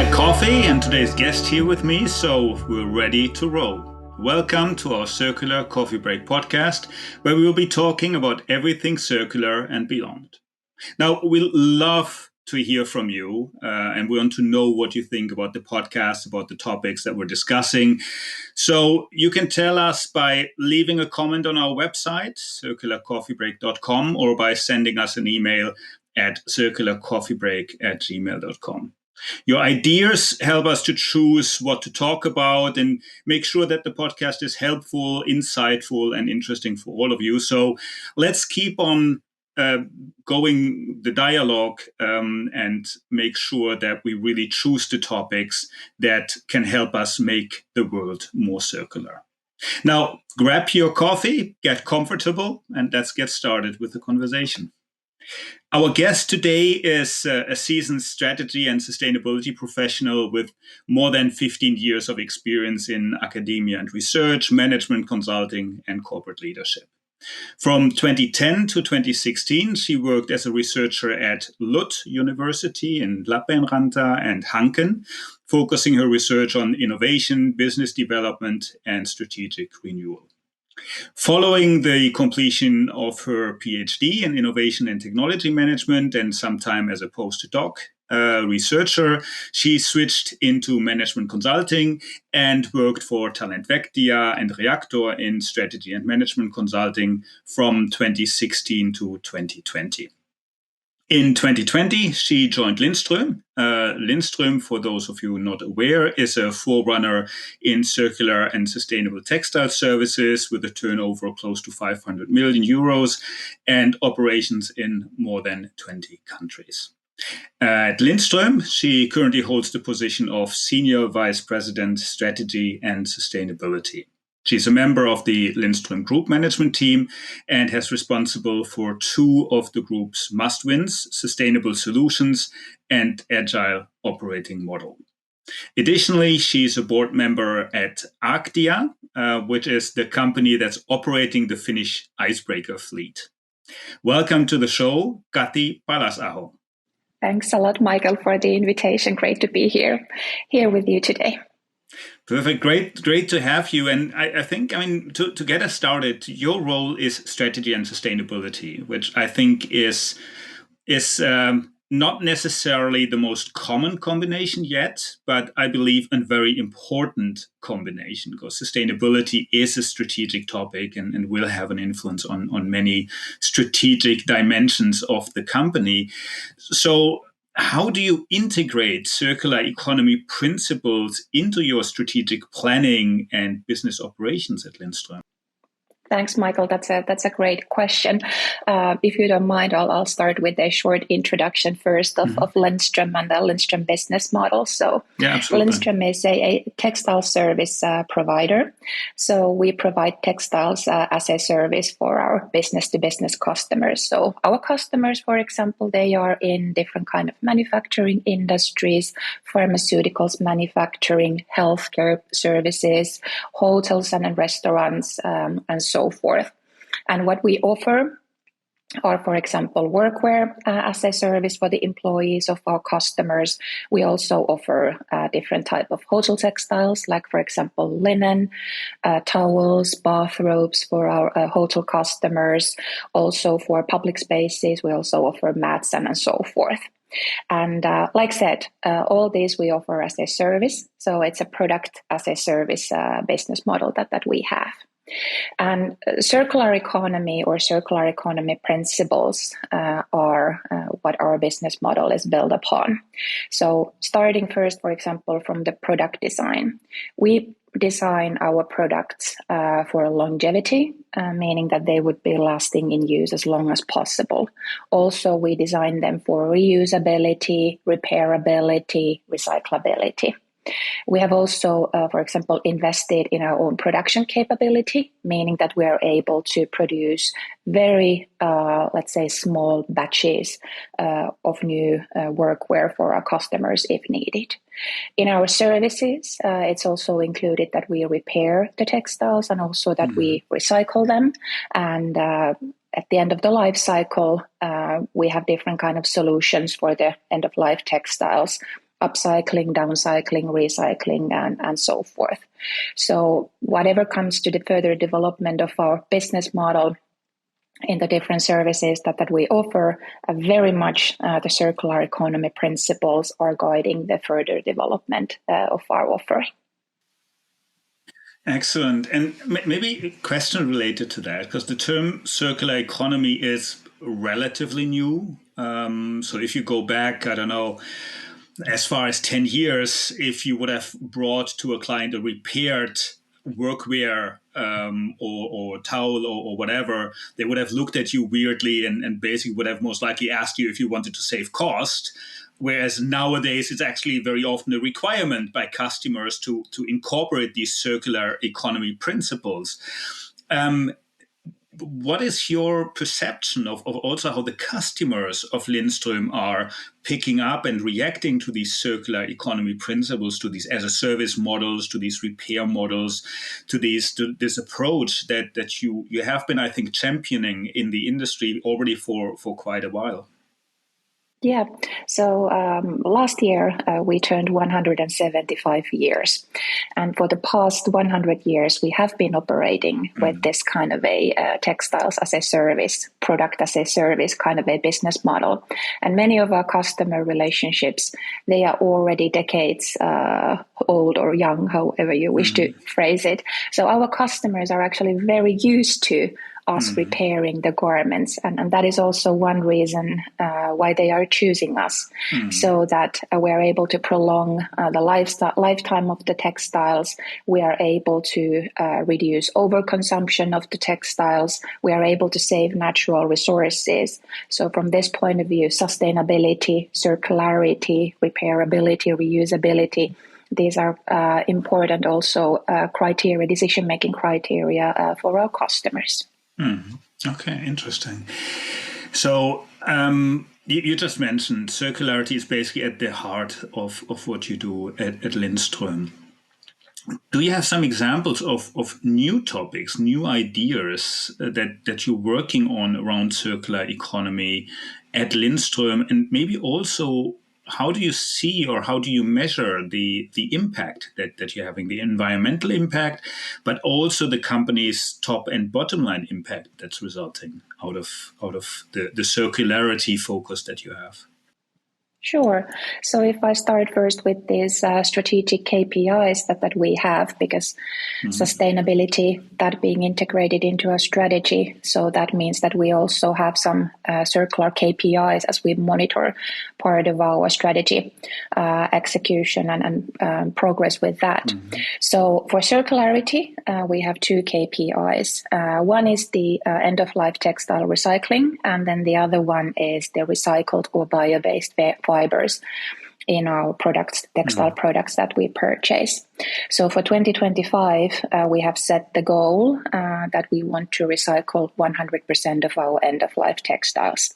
my coffee and today's guest here with me, so we're ready to roll. Welcome to our Circular Coffee Break podcast, where we will be talking about everything circular and beyond. Now, we'll love to hear from you, and we want to know what you think about the podcast, about the topics that we're discussing. So you can tell us by leaving a comment on our website, circularcoffeebreak.com, or by sending us an email at circularcoffeebreak@gmail.com. Your ideas help us to choose what to talk about and make sure that the podcast is helpful, insightful, and interesting for all of you. So let's keep on going the dialogue and make sure that we really choose the topics that can help us make the world more circular. Now, grab your coffee, get comfortable, and let's get started with the conversation. Our guest today is a seasoned strategy and sustainability professional with more than 15 years of experience in academia and research, management consulting, and corporate leadership. From 2010 to 2016, she worked as a researcher at Lund University in Lappenranta and Hanken, focusing her research on innovation, business development, and strategic renewal. Following the completion of her PhD in Innovation and Technology Management and some time as a postdoc researcher, she switched into management consulting and worked for Talent Vectia and Reactor in strategy and management consulting from 2016 to 2020. In 2020, she joined Lindström. Lindström, for those of you not aware, is a forerunner in circular and sustainable textile services with a turnover of close to 500 million euros and operations in more than 20 countries. At Lindström, she currently holds the position of Senior Vice President, Strategy and Sustainability. She's a member of the Lindström Group Management Team and has responsible for two of the group's must-wins, sustainable solutions and agile operating model. Additionally, she's a board member at Arctia, which is the company that's operating the Finnish icebreaker fleet. Welcome to the show, Kati Pallasaho. Thanks a lot, Michael, for the invitation. Great to be here with you today. Perfect. Great to have you. And I think, to get us started, your role is strategy and sustainability, which I think is not necessarily the most common combination yet, but I believe a very important combination because sustainability is a strategic topic and will have an influence on many strategic dimensions of the company. So how do you integrate circular economy principles into your strategic planning and business operations at Lindström? Thanks, Michael. That's a great question. If you don't mind, I'll start with a short introduction first of Lindström and the Lindström business model. So Lindström is a textile service provider. So we provide textiles as a service for our business-to-business customers. So our customers, for example, they are in different kind of manufacturing industries, pharmaceuticals manufacturing, healthcare services, hotels and restaurants, and so forth. And what we offer are, for example, workwear as a service for the employees of our customers. We also offer different type of hotel textiles, like, for example, linen, towels, bathrobes for our hotel customers. Also for public spaces, we also offer mats and so forth. And like I said, all these we offer as a service. So it's a product as a service business model that we have. And circular economy or circular economy principles are what our business model is built upon. So starting first, for example, from the product design, we design our products for longevity, meaning that they would be lasting in use as long as possible. Also, we design them for reusability, repairability, recyclability. We have also, for example, invested in our own production capability, meaning that we are able to produce very, let's say, small batches of new workwear for our customers if needed. In our services, it's also included that we repair the textiles and also that we recycle them. And at the end of the life cycle, we have different kind of solutions for the end-of-life textiles. upcycling, downcycling, recycling, and so forth. So whatever comes to the further development of our business model in the different services that we offer, very much the circular economy principles are guiding the further development of our offering. Excellent. And maybe a question related to that, because the term circular economy is relatively new. So if you go back, I don't know, as far as 10 years, if you would have brought to a client a repaired workwear or towel or whatever, they would have looked at you weirdly and basically would have most likely asked you if you wanted to save cost. Whereas nowadays, it's actually very often a requirement by customers to incorporate these circular economy principles. What is your perception of also how the customers of Lindström are picking up and reacting to these circular economy principles, to these as a service models, to these repair models, to this approach that you have been, I think, championing in the industry already for quite a while? Yeah, so last year we turned 175 years. And for the past 100 years, we have been operating with this kind of a textiles as a service, product as a service kind of a business model. And many of our customer relationships, they are already decades old or young, however you wish to phrase it. So our customers are actually very used to us repairing the garments. And that is also one reason why they are choosing us, so that we're able to prolong the lifetime of the textiles. We are able to reduce overconsumption of the textiles. We are able to save natural resources. So from this point of view, sustainability, circularity, repairability, reusability, these are important also decision-making criteria for our customers. Okay, interesting. So you just mentioned circularity is basically at the heart of what you do at Lindström. Do you have some examples of new topics, new ideas that you're working on around circular economy at Lindström, and maybe also how do you see or how do you measure the impact that you're having, the environmental impact, but also the company's top and bottom line impact that's resulting out of the circularity focus that you have? Sure. So if I start first with these strategic KPIs that we have, because sustainability, that being integrated into our strategy, so that means that we also have some circular KPIs as we monitor part of our strategy execution and progress with that. So for circularity, we have two KPIs. One is the end-of-life textile recycling, and then the other one is the recycled or bio-based fibers in our products, textile products that we purchase. So for 2025, we have set the goal that we want to recycle 100% of our end-of-life textiles.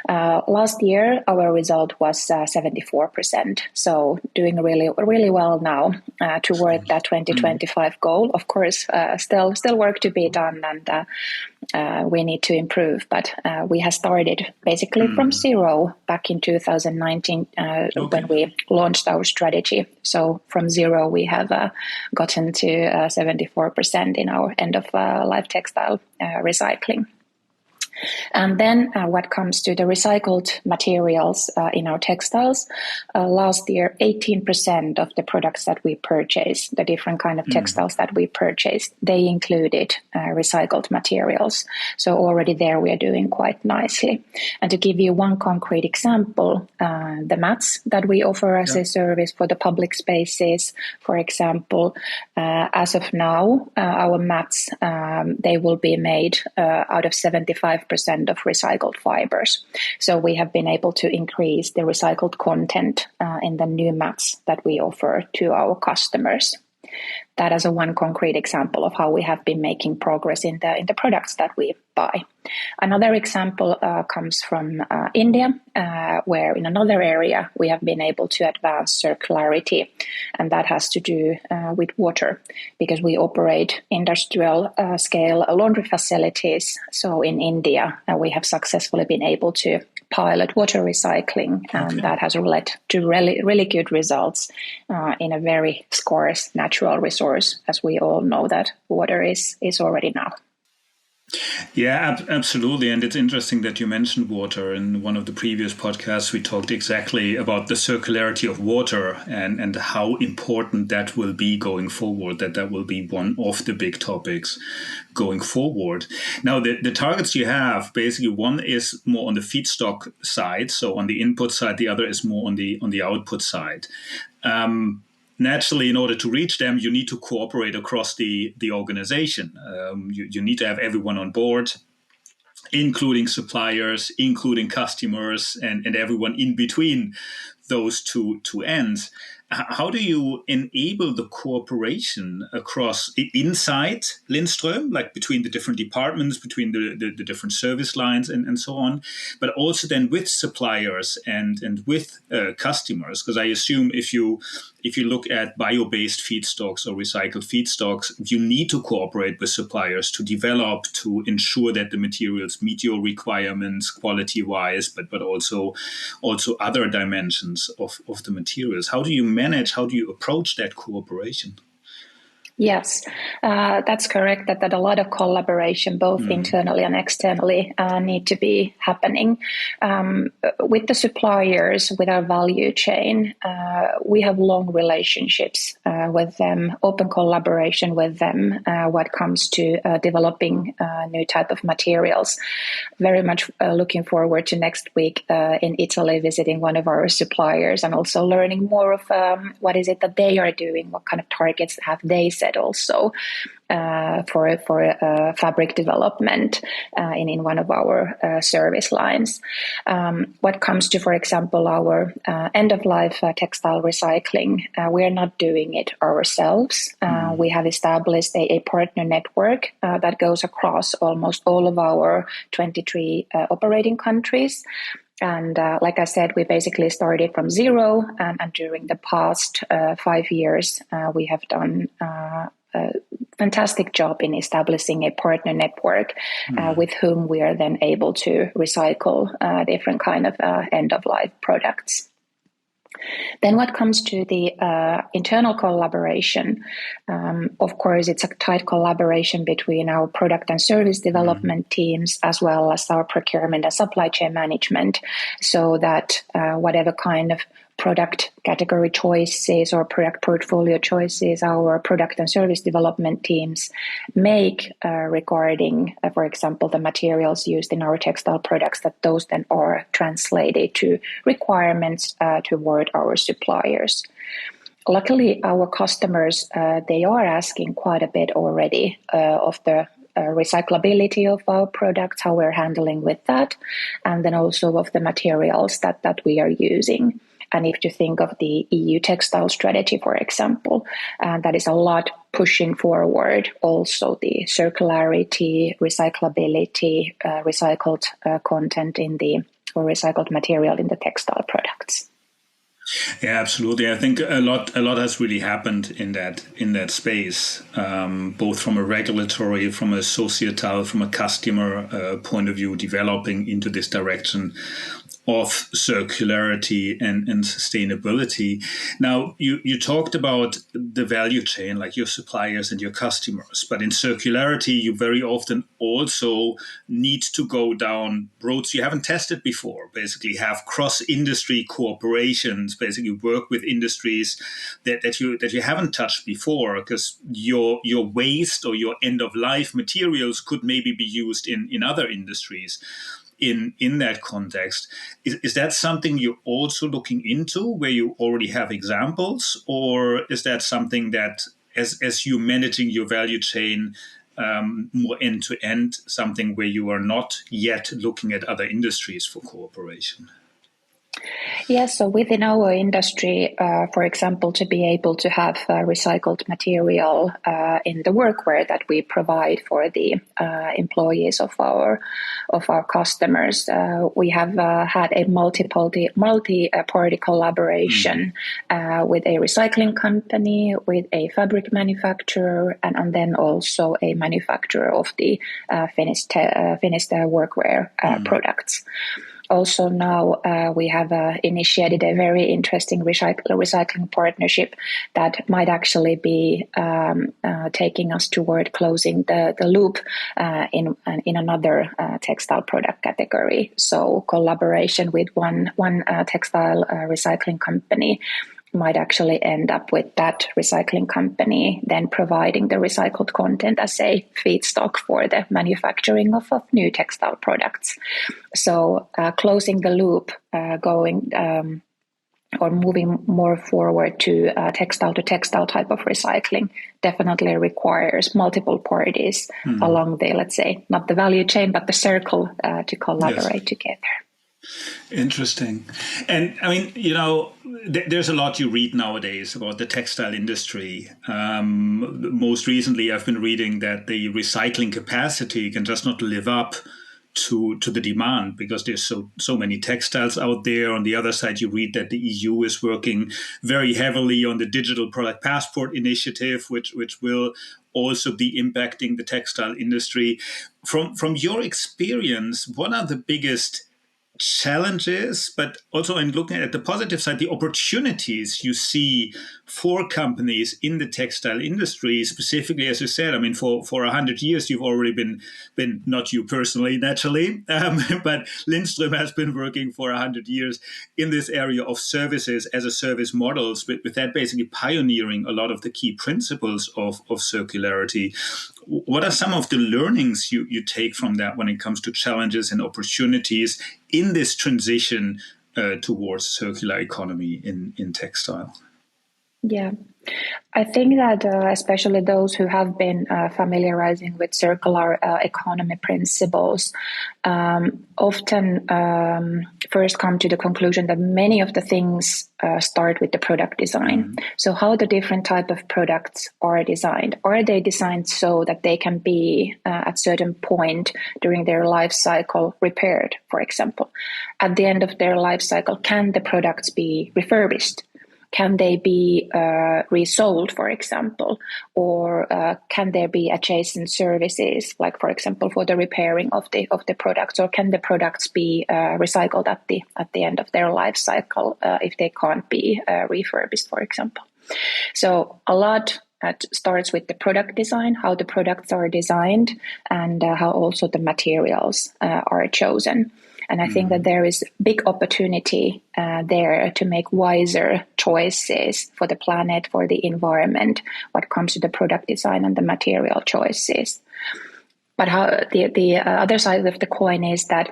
Last year, our result was 74%. So doing really well now toward that 2025 goal. Of course, still work to be done, and we need to improve. But we have started basically from zero back in 2019 when we launched our strategy. So from zero, we have gotten to 74% in our end-of-life textile recycling. And then what comes to the recycled materials in our textiles, last year, 18% of the products that we purchased, the different kind of textiles that we purchased, they included recycled materials. So already there we are doing quite nicely. And to give you one concrete example, the mats that we offer as a service for the public spaces, for example, as of now, our mats, they will be made out of 75% of recycled fibers. So we have been able to increase the recycled content in the new mats that we offer to our customers. That is one concrete example of how we have been making progress in the products that we buy. Another example comes from India, where in another area we have been able to advance circularity, and that has to do with water, because we operate industrial scale laundry facilities. So in India, we have successfully been able to pilot water recycling, and that has led to really good results in a very scarce natural resource, as we all know that water is already now. Yeah, absolutely. And it's interesting that you mentioned water. In one of the previous podcasts, we talked exactly about the circularity of water and how important that will be going forward, that will be one of the big topics going forward. Now, the targets you have, basically one is more on the feedstock side. So on the input side, the other is more on the output side. Naturally, in order to reach them, you need to cooperate across the organization. You need to have everyone on board, including suppliers, including customers, and everyone in between those two ends. How do you enable the cooperation across inside Lindström, like between the different departments, between the different service lines and so on, but also then with suppliers and with customers? Because I assume if you look at bio-based feedstocks or recycled feedstocks, you need to cooperate with suppliers to develop, to ensure that the materials meet your requirements quality-wise, but also other dimensions of the materials. How do you approach that cooperation? Yes, that's correct. That a lot of collaboration, both internally and externally, need to be happening. With the suppliers, with our value chain, we have long relationships with them, open collaboration with them what comes to developing new type of materials. Very much looking forward to next week in Italy, visiting one of our suppliers and also learning more of what is it that they are doing, what kind of targets have they set also for fabric development in one of our service lines. What comes to, for example, our end-of-life textile recycling, we are not doing it ourselves. We have established a partner network that goes across almost all of our 23 operating countries. And like I said, we basically started from zero, and during the past 5 years, we have done a fantastic job in establishing a partner network with whom we are then able to recycle different kind of end-of-life products. Then what comes to the internal collaboration, of course, it's a tight collaboration between our product and service development teams, as well as our procurement and supply chain management, so that whatever kind of product category choices or product portfolio choices our product and service development teams make regarding, for example, the materials used in our textile products, that those then are translated to requirements toward our suppliers. Luckily, our customers, they are asking quite a bit already of the recyclability of our products, how we're handling with that, and then also of the materials that we are using. And if you think of the EU textile strategy, for example, that is a lot pushing forward also the circularity, recyclability, recycled content or recycled material in the textile products. Yeah, absolutely. I think a lot has really happened in that space, both from a regulatory, from a societal, from a customer point of view, developing into this direction of circularity and sustainability. Now, you talked about the value chain, like your suppliers and your customers, but in circularity, you very often also need to go down roads you haven't tested before, basically have cross-industry cooperations, basically work with industries that you haven't touched before, because your waste or your end-of-life materials could maybe be used in other industries. In that context, is that something you're also looking into, where you already have examples, or is that something that, as you're managing your value chain more end to end, something where you are not yet looking at other industries for cooperation? Yes, so within our industry, for example, to be able to have recycled material in the workwear that we provide for the employees of our customers, we have had a multi-party collaboration with a recycling company, with a fabric manufacturer, and then also a manufacturer of the finished workwear products. also now we have initiated a very interesting recycling partnership that might actually be taking us toward closing the loop in another textile product category. So collaboration with one textile recycling company might actually end up with that recycling company then providing the recycled content as a feedstock for the manufacturing of new textile products. So closing the loop, going or moving more forward to textile type of recycling definitely requires multiple parties along the, let's say, not the value chain, but the circle to collaborate together. Interesting. And I mean, there's a lot you read nowadays about the textile industry. Most recently, I've been reading that the recycling capacity can just not live up to the demand because there's so many textiles out there. On the other side, you read that the EU is working very heavily on the digital product passport initiative, which will also be impacting the textile industry. From your experience, what are the biggest challenges, but also in looking at the positive side, the opportunities you see for companies in the textile industry, specifically, as you said, I mean, for 100 years, you've already been not you personally, naturally, but Lindström has been working for 100 years in this area of services as a service models, with that basically pioneering a lot of the key principles of circularity. What are some of the learnings you take from that when it comes to challenges and opportunities in this transition towards circular economy in textile? Yeah, I think that especially those who have been familiarizing with circular economy principles often first come to the conclusion that many of the things start with the product design. So how the different type of products are designed. Are they designed so that they can be at certain point during their life cycle repaired, for example? At the end of their life cycle, can the products be refurbished? Can they be resold, for example, or can there be adjacent services, like, for example, for the repairing of the products, or can the products be recycled at the end of their life cycle if they can't be refurbished, for example? So a lot starts with the product design, how the products are designed, and how also the materials are chosen. And I think that there is big opportunity there to make wiser choices for the planet, for the environment, when it comes to the product design and the material choices. But how the other side of the coin is that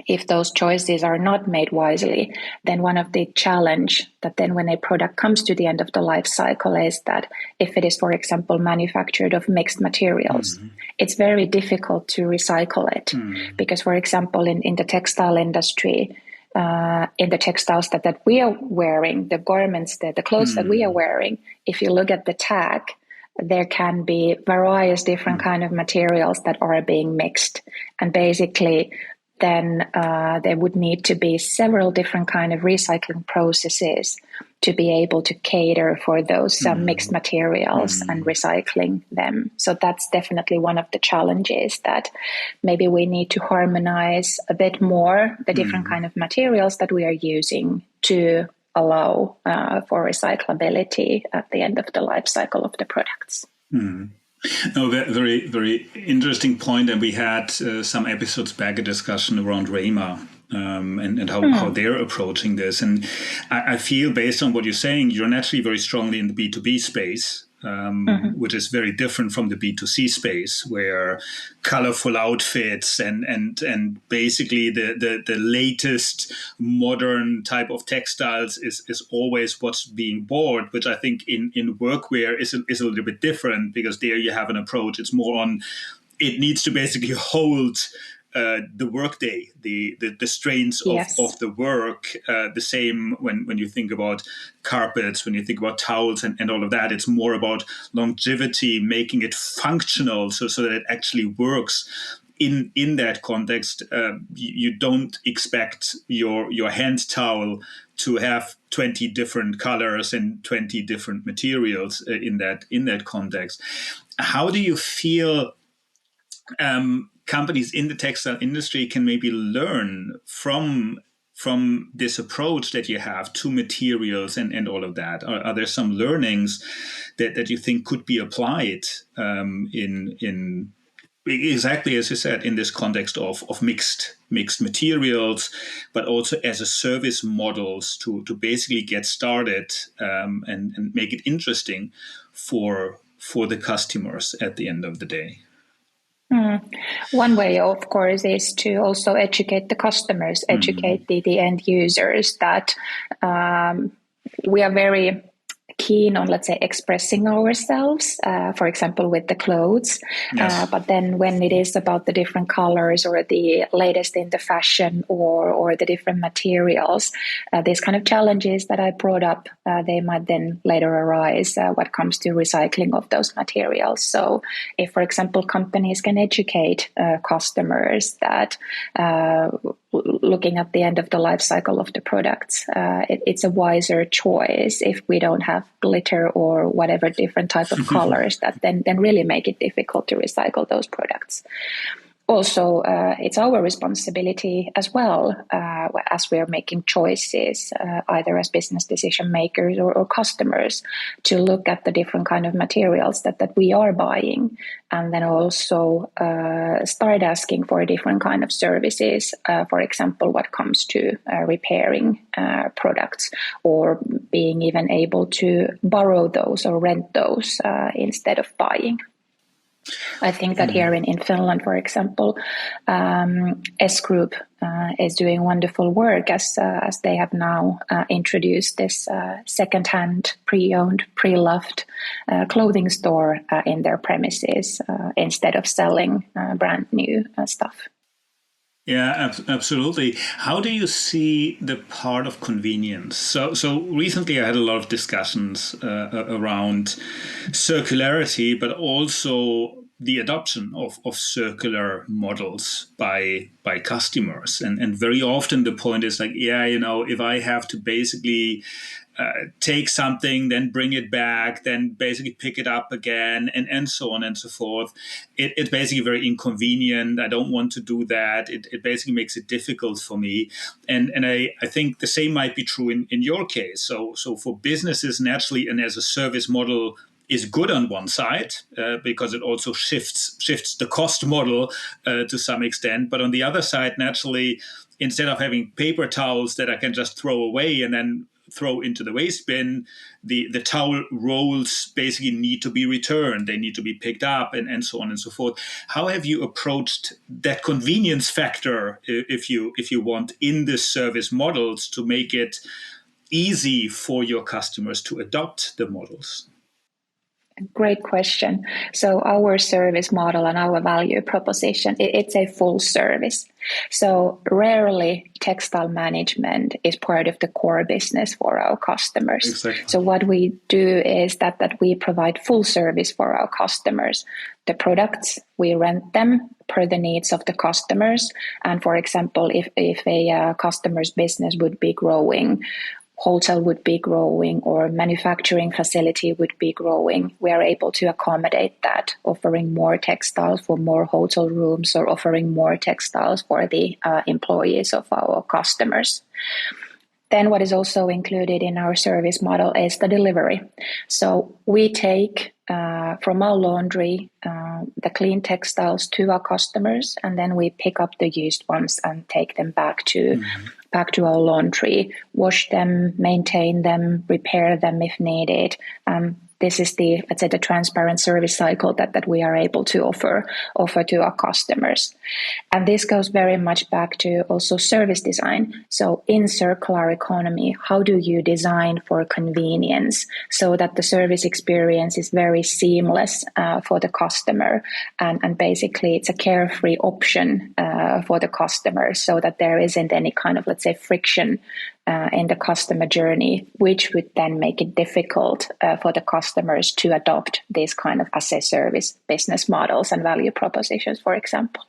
if those choices are not made wisely, then one of the challenge that then when a product comes to the end of the life cycle is that if it is, for example, manufactured of mixed materials, it's very difficult to recycle it. Because, for example, in the textile industry, in the textiles that we are wearing, the garments, the clothes that we are wearing, if you look at the tag, there can be various different kind of materials that are being mixed. And basically, then there would need to be several different kind of recycling processes to be able to cater for those mixed materials and recycling them. So that's definitely one of the challenges, that maybe we need to harmonize a bit more the different kind of materials that we are using to allow for recyclability at the end of the life cycle of the products. No, very, very interesting point. And we had some episodes back a discussion around Rayma and how they're approaching this. And I feel, based on what you're saying, you're naturally very strongly in the B2B space, which is very different from the B2C space, where colorful outfits and basically the latest modern type of textiles is always what's being bought, which I think in workwear is a little bit different, because there you have an approach. It's more on, it needs to basically hold the workday, the strains of the work. The same when you think about carpets, when you think about towels and all of that, it's more about longevity, making it functional so that it actually works. In that context, you don't expect your hand towel to have 20 different colors and 20 different materials in that context. How do you feel companies in the textile industry can maybe learn from this approach that you have to materials and all of that? Are there some learnings that you think could be applied in exactly as you said, in this context of mixed materials, but also as a service models to basically get started and make it interesting for the customers at the end of the day? One way, of course, is to also educate the customers, educate the end users that we are very keen on, let's say, expressing ourselves, for example, with the clothes. Yes. But then when it is about the different colors or the latest in the fashion or the different materials, these kind of challenges that I brought up, they might then later arise when it comes to recycling of those materials. So if, for example, companies can educate customers that looking at the end of the life cycle of the products, it's a wiser choice if we don't have glitter or whatever different type of colors that then really make it difficult to recycle those products. Also, it's our responsibility as well, as we are making choices, either as business decision makers or customers, to look at the different kind of materials that we are buying, and then also start asking for different kind of services, for example, what comes to repairing products, or being even able to borrow those or rent those instead of buying. I think that here in Finland, for example, S Group is doing wonderful work as they have now introduced this second-hand, pre-owned, pre-loved clothing store in their premises instead of selling brand new stuff. Yeah, absolutely. How do you see the part of convenience? So recently I had a lot of discussions around circularity, but also the adoption of circular models by customers. And very often the point is like, yeah, if I have to basically take something, then bring it back, then basically pick it up again, and so on and so forth. It's basically very inconvenient. I don't want to do that. It basically makes it difficult for me. And I think the same might be true in your case. So for businesses, naturally, and as a service model is good on one side because it also shifts the cost model to some extent. But on the other side, naturally, instead of having paper towels that I can just throw away and then throw into the waste bin, the towel rolls basically need to be returned. They need to be picked up and so on and so forth. How have you approached that convenience factor, if you want, in the service models to make it easy for your customers to adopt the models? Great question. So our service model and our value proposition, it's a full service. So rarely textile management is part of the core business for our customers. Exactly. So what we do is that we provide full service for our customers. The products, we rent them per the needs of the customers. And for example, if a customer's business would be growing, wholesale would be growing, or manufacturing facility would be growing, we are able to accommodate that, offering more textiles for more wholesale rooms or offering more textiles for the employees of our customers. Then what is also included in our service model is the delivery. So we take from our laundry the clean textiles to our customers, and then we pick up the used ones and take them back to our laundry, wash them, maintain them, repair them if needed. This is the, let's say, the transparent service cycle that we are able to offer to our customers. And this goes very much back to also service design. So in circular economy, how do you design for convenience so that the service experience is very seamless for the customer? And basically it's a carefree option for the customer so that there isn't any kind of, let's say, friction in the customer journey, which would then make it difficult for the customers to adopt these kind of as a service business models and value propositions, for example.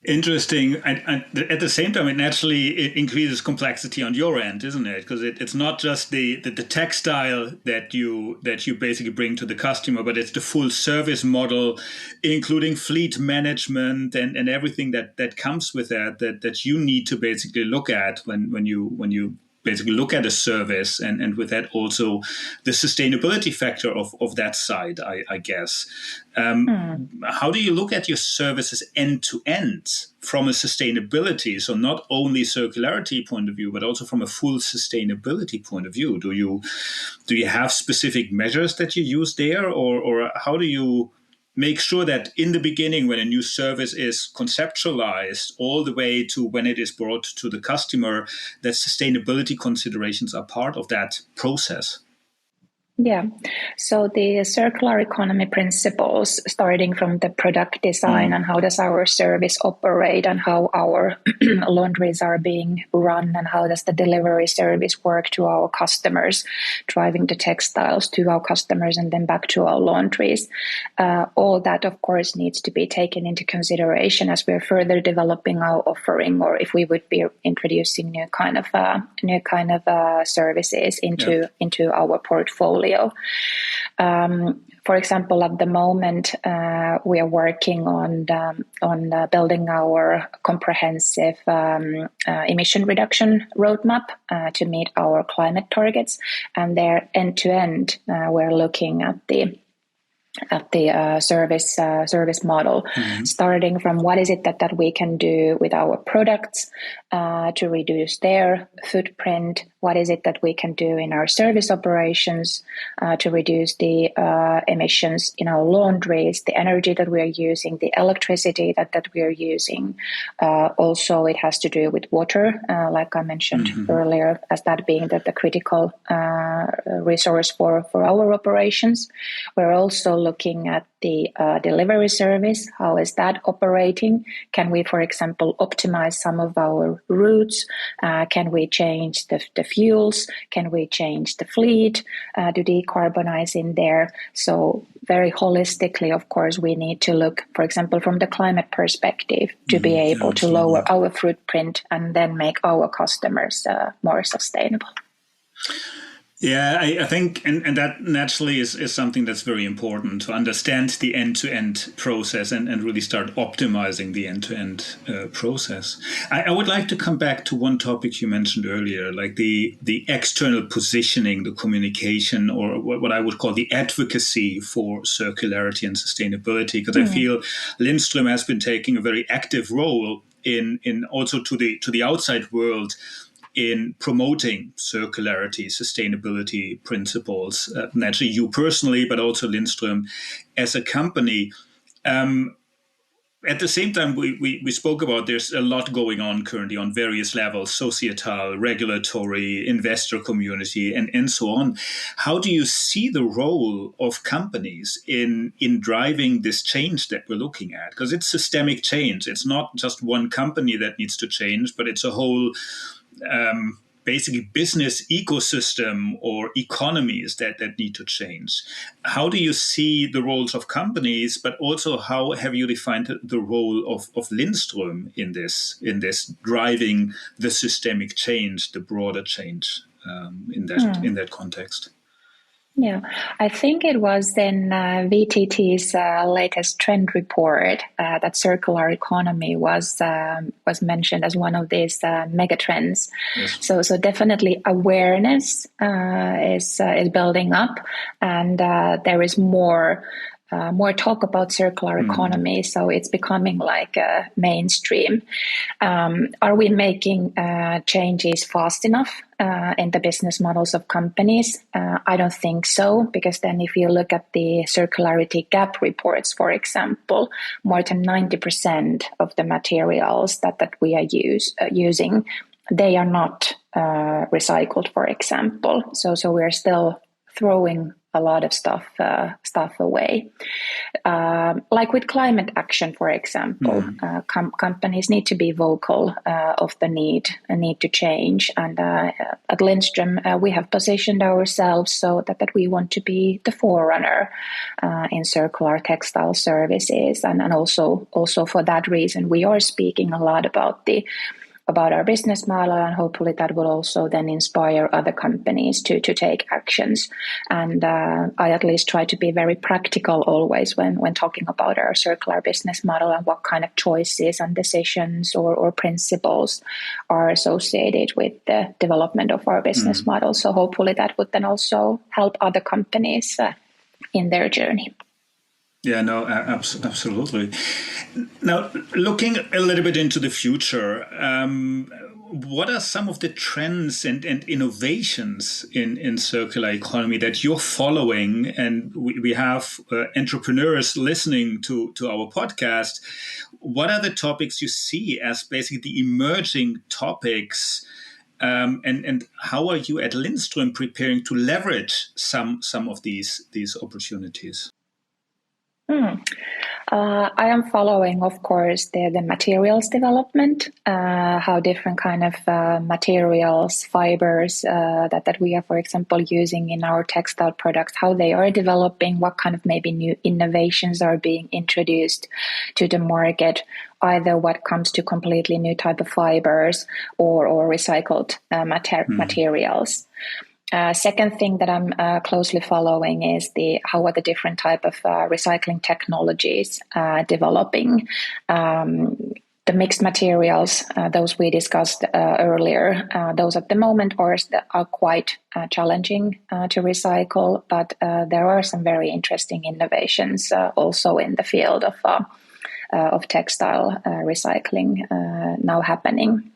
Interesting. And at the same time, it increases complexity on your end, isn't it? Because it's not just the textile that you basically bring to the customer, but it's the full service model, including fleet management and everything that comes with that you need to basically look at when you basically look at a service, and with that also the sustainability factor of that side, I guess. How do you look at your services end to end from a sustainability? So not only circularity point of view, but also from a full sustainability point of view. Do you have specific measures that you use there, or how do you make sure that in the beginning, when a new service is conceptualized, all the way to when it is brought to the customer, that sustainability considerations are part of that process? Yeah, so the circular economy principles, starting from the product design and how does our service operate and how our laundries are being run and how does the delivery service work to our customers, driving the textiles to our customers and then back to our laundries. All that, of course, needs to be taken into consideration as we're further developing our offering, or if we would be introducing new kind of services into our portfolio. For example, at the moment, we are working on building our comprehensive emission reduction roadmap to meet our climate targets. And there, end to end, we're looking at the service model, starting from what is it that we can do with our products to reduce their footprint, what is it that we can do in our service operations to reduce the emissions in our laundries, the energy that we are using, the electricity that we are using. Also, it has to do with water, like I mentioned earlier, as that being the critical resource for our operations. We're also looking at the delivery service. How is that operating? Can we, for example, optimize some of our routes? Can we change the fuels? Can we change the fleet to decarbonize in there? So very holistically, of course, we need to look, for example, from the climate perspective to be able to lower our footprint and then make our customers more sustainable. Yeah, I think, and that naturally is something that's very important, to understand the end-to-end process and really start optimizing the end-to-end process. I would like to come back to one topic you mentioned earlier, like the external positioning, the communication, or what I would call the advocacy for circularity and sustainability, because I feel Lindström has been taking a very active role in also to the outside world in promoting circularity, sustainability principles. Naturally, you personally, but also Lindström as a company. At the same time, we spoke about there's a lot going on currently on various levels, societal, regulatory, investor community, and so on. How do you see the role of companies in driving this change that we're looking at? Because it's systemic change. It's not just one company that needs to change, but it's a whole basically business ecosystem or economies that need to change. How do you see the roles of companies, but also how have you defined the role of Lindström in this driving the systemic change, the broader change in that context? Yeah, I think it was in VTT's latest trend report that circular economy was mentioned as one of these mega trends. Yes. So definitely awareness is building up, and there is more talk about circular economy, so it's becoming like mainstream. Are we making changes fast enough in the business models of companies? I don't think so, because then if you look at the circularity gap reports, for example, more than 90% of the materials that we are using, they are not recycled, for example. So we're still throwing a lot of stuff away. Like with climate action, for example, companies need to be vocal of the need to change. And at Lindström, we have positioned ourselves so that we want to be the forerunner in circular textile services, and also for that reason, we are speaking a lot about our business model, and hopefully that will also then inspire other companies to take actions. And I at least try to be very practical always when talking about our circular business model and what kind of choices and decisions or principles are associated with the development of our business model. So hopefully that would then also help other companies in their journey. Yeah, no, absolutely. Now, looking a little bit into the future, what are some of the trends and innovations in circular economy that you're following? And we have entrepreneurs listening to our podcast. What are the topics you see as basically the emerging topics? And how are you at Lindström preparing to leverage some of these opportunities? I am following, of course, the materials development, how different kind of materials, fibers that we are, for example, using in our textile products, how they are developing, what kind of maybe new innovations are being introduced to the market, either what comes to completely new type of fibers or recycled materials. Second thing that I'm closely following is how are the different type of recycling technologies developing. The mixed materials, those we discussed earlier, those at the moment are quite challenging to recycle, but there are some very interesting innovations also in the field of textile recycling now happening.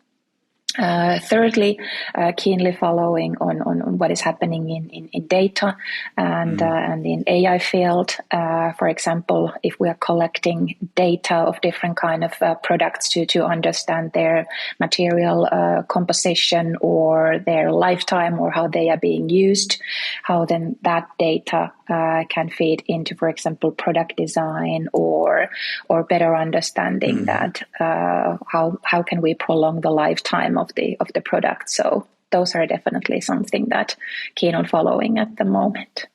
Thirdly, keenly following on what is happening in data and in AI field. For example, if we are collecting data of different kind of products to understand their material composition or their lifetime or how they are being used, how then that data can feed into, for example, product design or better understanding that how can we prolong the lifetime of the product. So those are definitely something that keen on following at the moment.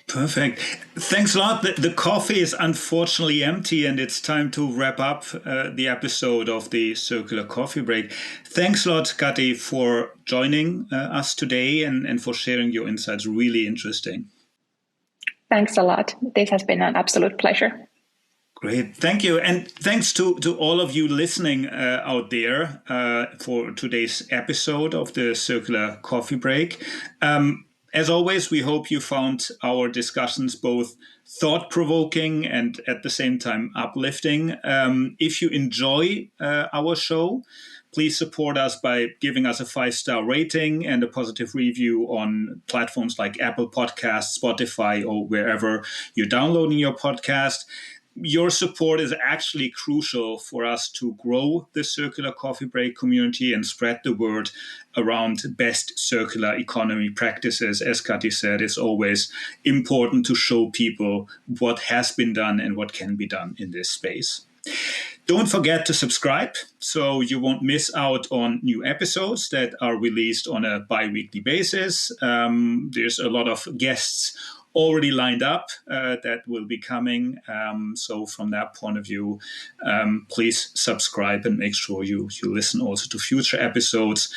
Perfect. Thanks a lot. The coffee is unfortunately empty and it's time to wrap up the episode of the Circular Coffee Break. Thanks a lot, Kati, for joining us today and for sharing your insights. Really interesting. Thanks a lot. This has been an absolute pleasure. Great. Thank you. And thanks to all of you listening out there for today's episode of the Circular Coffee Break. As always, we hope you found our discussions both thought-provoking and at the same time uplifting. If you enjoy our show, please support us by giving us a 5-star rating and a positive review on platforms like Apple Podcasts, Spotify, or wherever you're downloading your podcast. Your support is actually crucial for us to grow the Circular Coffee Break community and spread the word around best circular economy practices. As Kati said, it's always important to show people what has been done and what can be done in this space. Don't forget to subscribe so you won't miss out on new episodes that are released on a bi-weekly basis. There's a lot of guests already lined up that will be coming. So from that point of view, please subscribe and make sure you listen also to future episodes.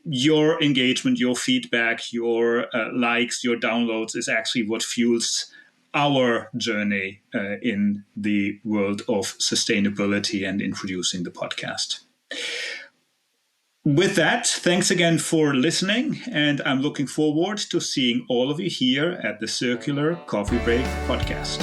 Your engagement, your feedback, your likes, your downloads is actually what fuels our journey in the world of sustainability and introducing the podcast. With that, thanks again for listening, and I'm looking forward to seeing all of you here at the Circular Coffee Break podcast.